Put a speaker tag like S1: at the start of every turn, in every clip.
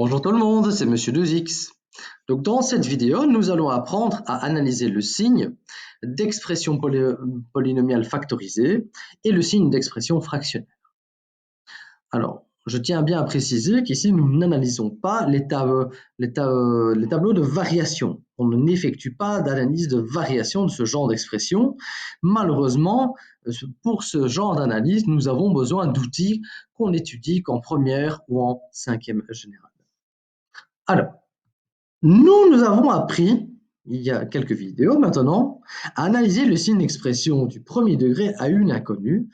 S1: Bonjour tout le monde, c'est Monsieur 2X. Donc dans cette vidéo, nous allons apprendre à analyser le signe d'expression polynomiale factorisée et le signe d'expression fractionnaire. Alors, je tiens bien à préciser qu'ici, nous n'analysons pas les tableaux de variation. On n'effectue pas d'analyse de variation de ce genre d'expression. Malheureusement, pour ce genre d'analyse, nous avons besoin d'outils qu'on étudie qu'en première ou en cinquième générale. Alors, nous avons appris, il y a quelques vidéos maintenant, à analyser le signe d'expression du premier degré à une inconnue,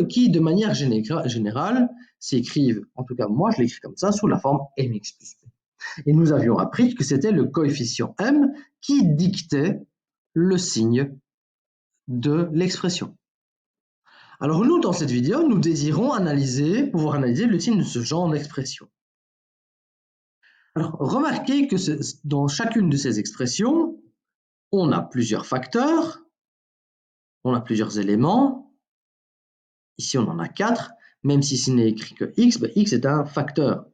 S1: qui, de manière générale, s'écrivent, en tout cas moi je l'écris comme ça, sous la forme mx plus b. Et nous avions appris que c'était le coefficient m qui dictait le signe de l'expression. Alors nous, dans cette vidéo, nous désirons pouvoir analyser le signe de ce genre d'expression. Alors, remarquez que dans chacune de ces expressions, on a plusieurs facteurs, on a plusieurs éléments. Ici, on en a 4, même si ce n'est écrit que x, x est un facteur.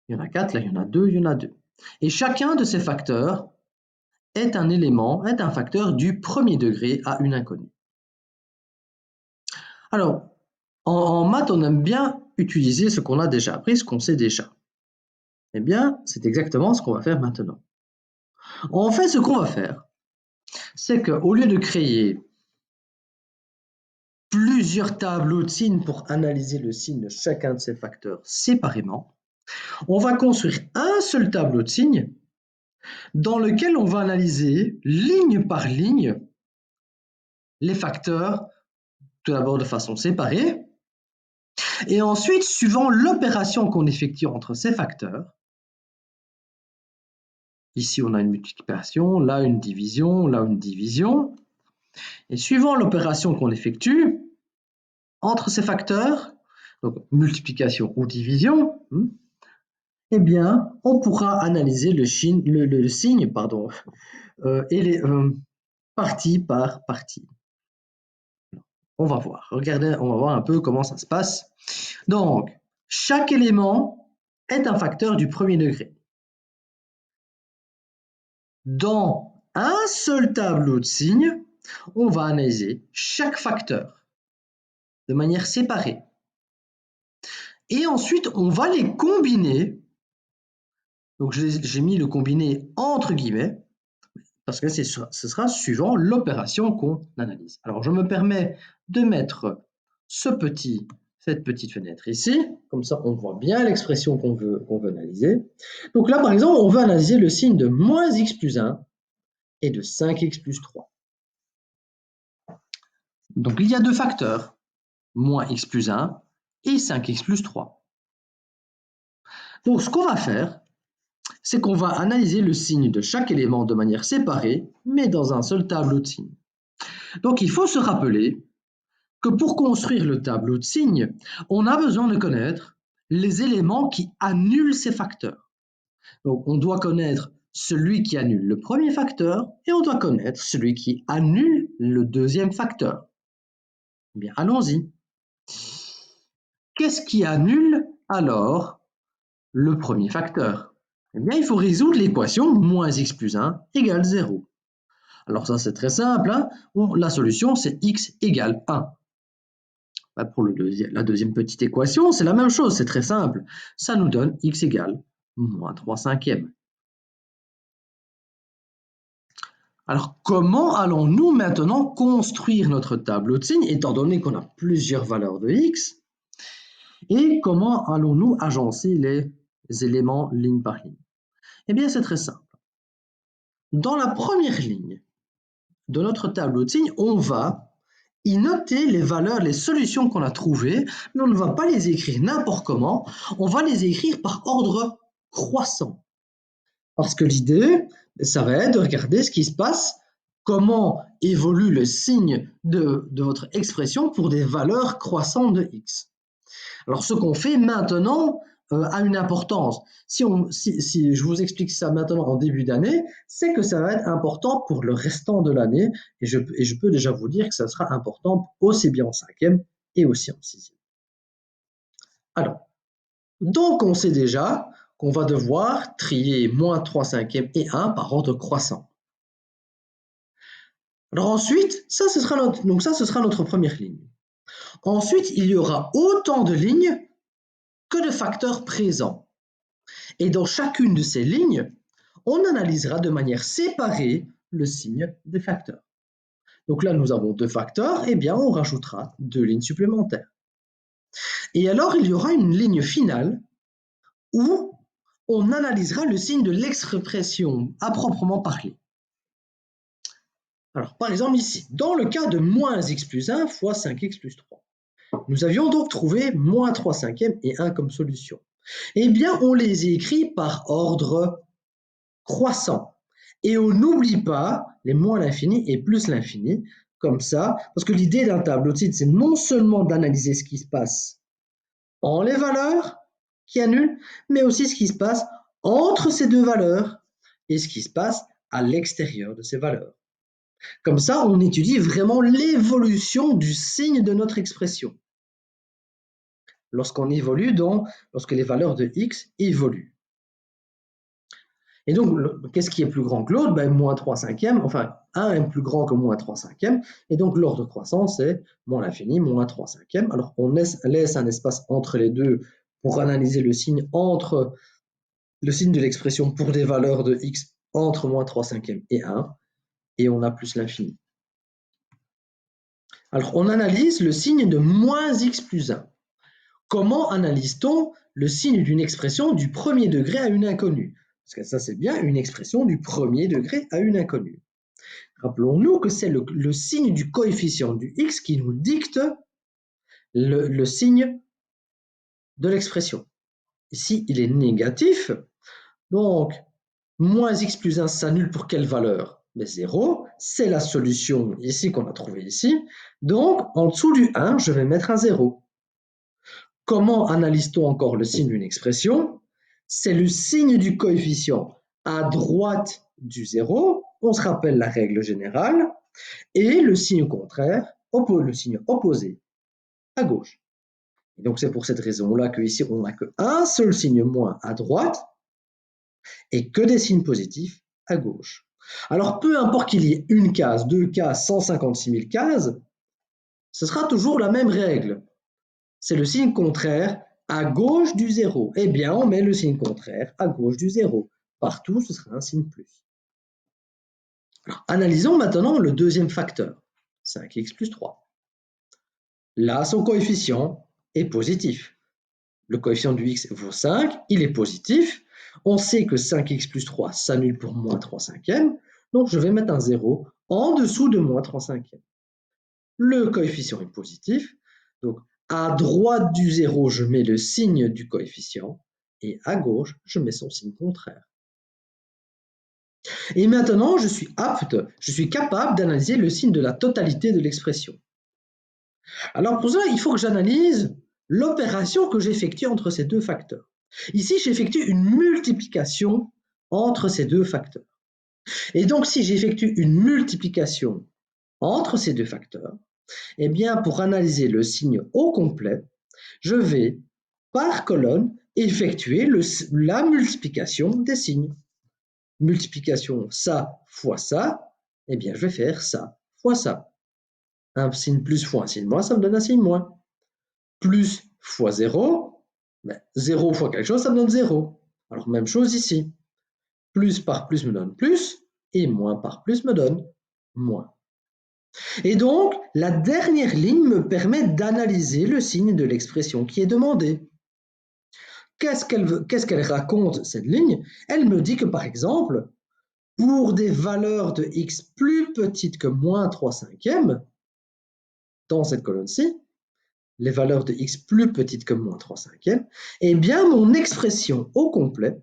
S1: Il y en a 4, là il y en a 2, il y en a 2. Et chacun de ces facteurs est un élément, est un facteur du premier degré à une inconnue. Alors, en maths, on aime bien utiliser ce qu'on a déjà appris, ce qu'on sait déjà. Eh bien, c'est exactement ce qu'on va faire maintenant. En fait, ce qu'on va faire, c'est qu'au lieu de créer plusieurs tableaux de signes pour analyser le signe de chacun de ces facteurs séparément, on va construire un seul tableau de signes dans lequel on va analyser ligne par ligne les facteurs, tout d'abord de façon séparée, et ensuite, suivant l'opération qu'on effectue entre ces facteurs, ici on a une multiplication, là une division, et suivant l'opération qu'on effectue entre ces facteurs, donc multiplication ou division, eh bien, on pourra analyser le signe, partie par partie. On va voir. Regardez, on va voir un peu comment ça se passe. Donc, chaque élément est un facteur du premier degré. Dans un seul tableau de signes, on va analyser chaque facteur de manière séparée. Et ensuite, on va les combiner. Donc, j'ai mis le combiné entre guillemets, parce que ce sera suivant l'opération qu'on analyse. Alors, je me permets de mettre cette petite fenêtre ici, comme ça on voit bien l'expression qu'on veut analyser. Donc là, par exemple, on veut analyser le signe de moins x plus 1 et de 5x plus 3. Donc il y a deux facteurs, moins x plus 1 et 5x plus 3. Donc ce qu'on va faire, c'est qu'on va analyser le signe de chaque élément de manière séparée, mais dans un seul tableau de signes. Donc il faut se rappeler que pour construire le tableau de signes, on a besoin de connaître les éléments qui annulent ces facteurs. Donc on doit connaître celui qui annule le premier facteur et on doit connaître celui qui annule le deuxième facteur. Eh bien, allons-y. Qu'est-ce qui annule alors le premier facteur? Eh bien, il faut résoudre l'équation moins x plus 1 égale 0. Alors ça, c'est très simple. La solution, c'est x égale 1. Pour la deuxième petite équation, c'est la même chose, c'est très simple. Ça nous donne x égale moins 3 cinquièmes. Alors, comment allons-nous maintenant construire notre tableau de signes, étant donné qu'on a plusieurs valeurs de x? Et comment allons-nous agencer les éléments ligne par ligne? Eh bien, c'est très simple. Dans la première ligne de notre tableau de signes, on va y noter les valeurs, les solutions qu'on a trouvées, mais on ne va pas les écrire n'importe comment, on va les écrire par ordre croissant. Parce que l'idée, ça va être de regarder ce qui se passe, comment évolue le signe de votre expression pour des valeurs croissantes de x. Alors ce qu'on fait maintenant a une importance. Si je vous explique ça maintenant en début d'année, c'est que ça va être important pour le restant de l'année, et je peux déjà vous dire que ça sera important aussi bien en 5e et aussi en 6e. Alors, donc on sait déjà qu'on va devoir trier moins 3 cinquièmes et 1 par ordre croissant. Alors ensuite, ça ce sera notre première ligne. Ensuite, il y aura autant de lignes que de facteurs présents. Et dans chacune de ces lignes, on analysera de manière séparée le signe des facteurs. Donc là, nous avons 2 facteurs, et bien on rajoutera 2 lignes supplémentaires. Et alors, il y aura une ligne finale où on analysera le signe de l'expression à proprement parler. Alors, par exemple ici, dans le cas de moins x plus 1 fois 5x plus 3, nous avions donc trouvé moins 3 cinquièmes et 1 comme solution. Eh bien, on les écrit par ordre croissant. Et on n'oublie pas les moins l'infini et plus l'infini, comme ça, parce que l'idée d'un tableau de suite, c'est non seulement d'analyser ce qui se passe en les valeurs qui annulent, mais aussi ce qui se passe entre ces deux valeurs et ce qui se passe à l'extérieur de ces valeurs. Comme ça, on étudie vraiment l'évolution du signe de notre expression. Lorsque les valeurs de x évoluent. Et donc, qu'est-ce qui est plus grand que l'autre? Moins 3 cinquièmes, enfin, 1 est plus grand que moins 3 cinquièmes, et donc l'ordre croissant, c'est moins l'infini, moins 3 cinquièmes. Alors, on laisse un espace entre les deux pour analyser le signe de l'expression pour des valeurs de x entre moins 3 cinquièmes et 1, et on a plus l'infini. Alors, on analyse le signe de moins x plus 1. Comment analyse-t-on le signe d'une expression du premier degré à une inconnue? Parce que ça, c'est bien une expression du premier degré à une inconnue. Rappelons-nous que c'est le signe du coefficient du x qui nous dicte le signe de l'expression. Ici, il est négatif. Donc, moins x plus 1 s'annule pour quelle valeur? 0. C'est la solution ici qu'on a trouvée ici. Donc, en dessous du 1, je vais mettre un 0. Comment analyse-t-on encore le signe d'une expression? C'est le signe du coefficient à droite du 0, on se rappelle la règle générale, et le signe contraire, le signe opposé à gauche. Et donc c'est pour cette raison-là qu'ici on n'a qu'un seul signe moins à droite et que des signes positifs à gauche. Alors peu importe qu'il y ait une case, 2 cases, 156 000 cases, ce sera toujours la même règle. C'est le signe contraire à gauche du 0. Eh bien, on met le signe contraire à gauche du 0. Partout, ce sera un signe plus. Alors, analysons maintenant le deuxième facteur, 5x plus 3. Là, son coefficient est positif. Le coefficient du x vaut 5, il est positif. On sait que 5x plus 3 s'annule pour moins 3 cinquièmes, donc je vais mettre un 0 en dessous de moins 3 cinquièmes. Le coefficient est positif, donc à droite du 0, je mets le signe du coefficient, et à gauche, je mets son signe contraire. Et maintenant, je suis capable d'analyser le signe de la totalité de l'expression. Alors pour ça, il faut que j'analyse l'opération que j'effectue entre ces deux facteurs. Ici, j'effectue une multiplication entre ces deux facteurs. Et donc, si j'effectue une multiplication entre ces deux facteurs, eh bien, pour analyser le signe au complet, je vais, par colonne, effectuer la multiplication des signes. Multiplication ça fois ça, eh bien, je vais faire ça fois ça. Un signe plus fois un signe moins, ça me donne un signe moins. Plus fois 0, 0 fois quelque chose, ça me donne 0. Alors, même chose ici. Plus par plus me donne plus, et moins par plus me donne moins. Et donc, la dernière ligne me permet d'analyser le signe de l'expression qui est demandée. Qu'est-ce qu'elle raconte, cette ligne? Elle me dit que, par exemple, pour des valeurs de x plus petites que moins 3 cinquièmes, dans cette colonne-ci, les valeurs de x plus petites que moins 3 cinquièmes, eh bien, mon expression au complet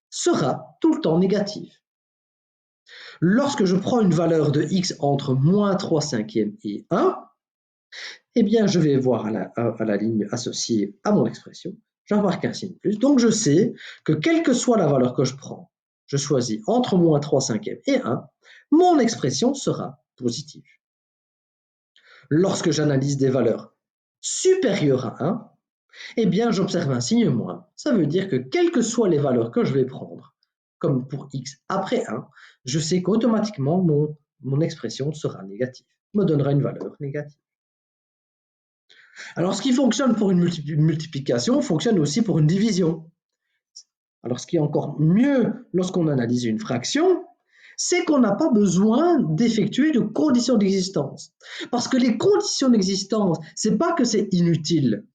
S1: sera tout le temps négative. Lorsque je prends une valeur de x entre moins 3 cinquièmes et 1, eh bien, je vais voir à la ligne associée à mon expression, j'embarque un signe plus. Donc, je sais que quelle que soit la valeur que je prends, je choisis entre moins 3 cinquièmes et 1, mon expression sera positive. Lorsque j'analyse des valeurs supérieures à 1, Eh bien, j'observe un signe moins. Ça veut dire que quelles que soient les valeurs que je vais prendre, comme pour x après 1, je sais qu'automatiquement mon expression sera négative, me donnera une valeur négative. Alors, ce qui fonctionne pour une multiplication fonctionne aussi pour une division. Alors, ce qui est encore mieux lorsqu'on analyse une fraction, c'est qu'on n'a pas besoin d'effectuer de conditions d'existence. Parce que les conditions d'existence, c'est pas que c'est inutile,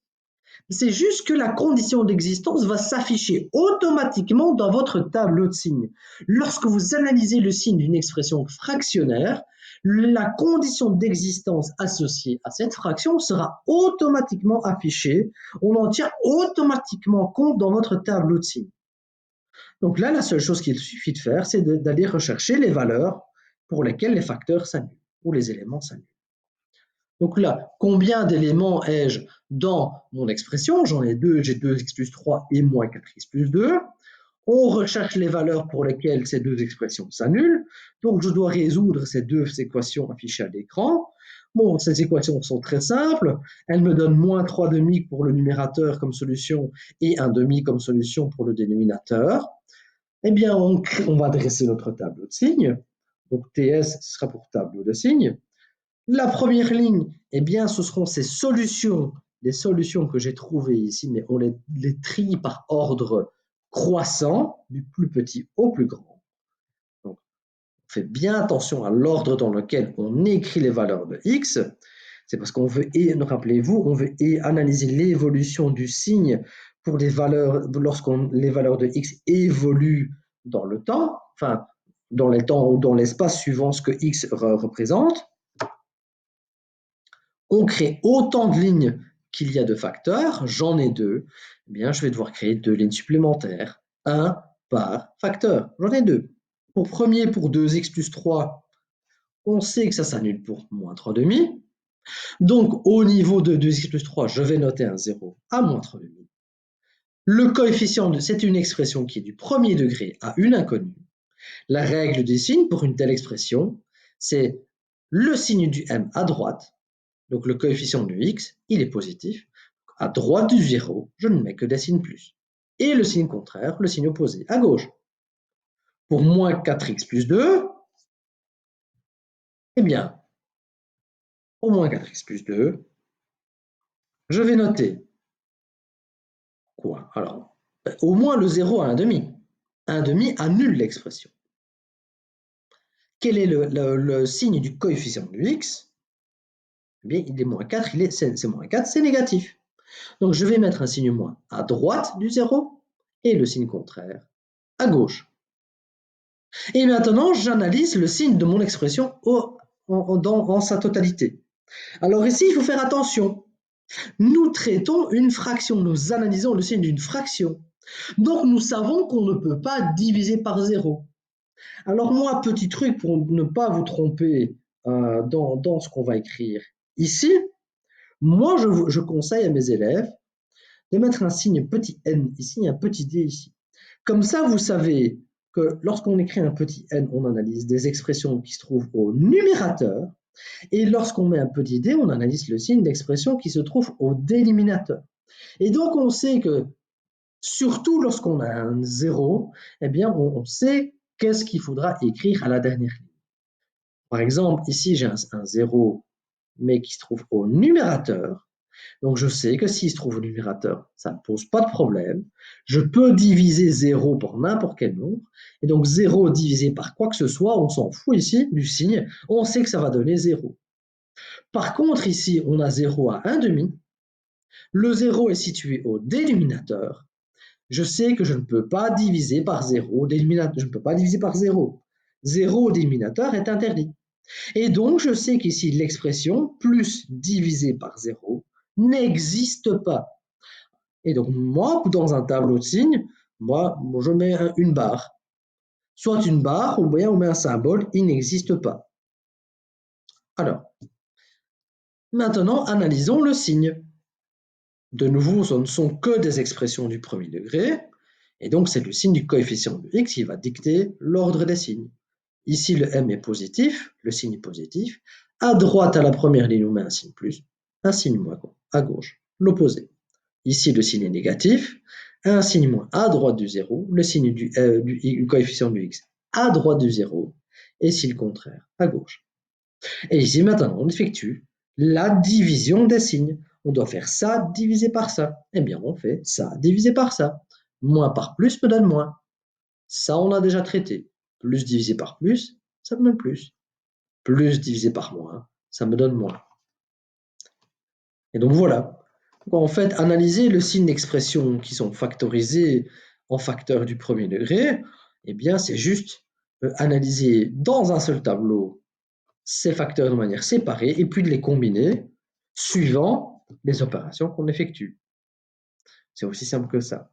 S1: c'est juste que la condition d'existence va s'afficher automatiquement dans votre tableau de signes. Lorsque vous analysez le signe d'une expression fractionnaire, la condition d'existence associée à cette fraction sera automatiquement affichée. On en tient automatiquement compte dans votre tableau de signes. Donc là, la seule chose qu'il suffit de faire, c'est d'aller rechercher les valeurs pour lesquelles les facteurs s'annulent ou les éléments s'annulent. Donc là, combien d'éléments ai-je dans mon expression? J'en ai deux, j'ai 2x plus 3 et moins 4x plus 2. On recherche les valeurs pour lesquelles ces deux expressions s'annulent. Donc je dois résoudre ces deux équations affichées à l'écran. Bon, ces équations sont très simples. Elles me donnent moins 3 demi pour le numérateur comme solution et 1 demi comme solution pour le dénominateur. Eh bien, on va dresser notre tableau de signes. Donc TS sera pour tableau de signes. La première ligne, eh bien, ce seront ces solutions, les solutions que j'ai trouvées ici, mais on les trie par ordre croissant, du plus petit au plus grand. Donc, on fait bien attention à l'ordre dans lequel on écrit les valeurs de x. C'est parce qu'on veut, rappelez-vous, on veut analyser l'évolution du signe pour les valeurs, les valeurs de x évoluent dans le temps, enfin, dans les temps ou dans l'espace suivant ce que x représente. On crée autant de lignes qu'il y a de facteurs, j'en ai deux, eh bien, je vais devoir créer deux lignes supplémentaires, 1 par facteur, j'en ai deux. Pour premier, pour 2x plus 3, on sait que ça s'annule pour moins 3 demi. Donc, au niveau de 2x plus 3, je vais noter un 0 à moins 3 demi. Le coefficient, c'est une expression qui est du premier degré à une inconnue. La règle des signes pour une telle expression, c'est le signe du m à droite. Donc le coefficient de x, il est positif. À droite du 0, je ne mets que des signes plus. Et le signe contraire, le signe opposé, à gauche. Pour moins 4x plus 2, eh bien, pour moins 4x plus 2, je vais noter quoi? Alors, au moins le 0 à 1 demi. 1 demi annule l'expression. Quel est le signe du coefficient de x? Eh bien, il est moins 4, c'est moins 4, c'est négatif. Donc, je vais mettre un signe moins à droite du 0 et le signe contraire à gauche. Et maintenant, j'analyse le signe de mon expression en sa totalité. Alors ici, il faut faire attention. Nous traitons une fraction, nous analysons le signe d'une fraction. Donc, nous savons qu'on ne peut pas diviser par 0. Alors moi, petit truc pour ne pas vous tromper dans ce qu'on va écrire ici, moi, je conseille à mes élèves de mettre un signe petit n ici et un petit d ici. Comme ça, vous savez que lorsqu'on écrit un petit n, on analyse des expressions qui se trouvent au numérateur, et lorsqu'on met un petit d, on analyse le signe d'expression qui se trouve au dénominateur. Et donc, on sait que, surtout lorsqu'on a un 0, eh bien, on sait qu'est-ce qu'il faudra écrire à la dernière ligne. Par exemple, ici, j'ai un 0, mais qui se trouve au numérateur. Donc, je sais que s'il se trouve au numérateur, ça ne pose pas de problème. Je peux diviser 0 par n'importe quel nombre. Et donc, 0 divisé par quoi que ce soit, on s'en fout ici du signe. On sait que ça va donner 0. Par contre, ici, on a 0 à 1 demi. Le 0 est situé au dénominateur. Je sais que je ne peux pas diviser par 0. Je ne peux pas diviser par 0. 0 au dénominateur est interdit. Et donc, je sais qu'ici, l'expression plus divisé par 0 n'existe pas. Et donc, moi, dans un tableau de signes, moi, je mets une barre. Soit une barre, ou bien on met un symbole, il n'existe pas. Alors, maintenant, analysons le signe. De nouveau, ce ne sont que des expressions du premier degré, et donc c'est le signe du coefficient de x qui va dicter l'ordre des signes. Ici, le m est positif, le signe est positif. À droite, à la première ligne, on met un signe plus, un signe moins, à gauche, l'opposé. Ici, le signe est négatif. Un signe moins à droite du 0, le signe du coefficient du x à droite du 0, et si le contraire, à gauche. Et ici, maintenant, on effectue la division des signes. On doit faire ça divisé par ça. Eh bien, on fait ça divisé par ça. Moins par plus me donne moins. Ça, on a déjà traité. Plus divisé par plus, ça me donne plus. Plus divisé par moins, ça me donne moins. Et donc voilà. En fait, analyser le signe d'expression qui sont factorisés en facteurs du premier degré, eh bien, c'est juste analyser dans un seul tableau ces facteurs de manière séparée et puis de les combiner suivant les opérations qu'on effectue. C'est aussi simple que ça.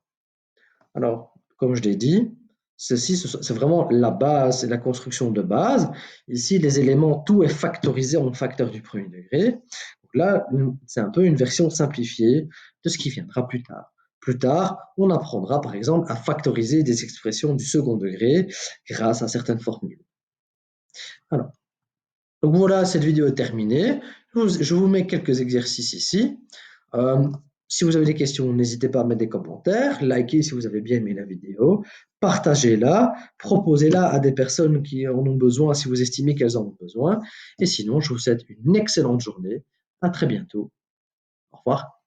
S1: Alors, comme je l'ai dit, ceci, c'est vraiment la base, c'est la construction de base. Ici, les éléments, tout est factorisé en facteurs du premier degré. Donc là, c'est un peu une version simplifiée de ce qui viendra plus tard. Plus tard, on apprendra par exemple à factoriser des expressions du second degré grâce à certaines formules. Alors, donc voilà, cette vidéo est terminée. Je vous mets quelques exercices ici. Euh, si vous avez des questions, n'hésitez pas à mettre des commentaires, likez si vous avez bien aimé la vidéo, partagez-la, proposez-la à des personnes qui en ont besoin si vous estimez qu'elles en ont besoin. Et sinon, je vous souhaite une excellente journée. À très bientôt. Au revoir.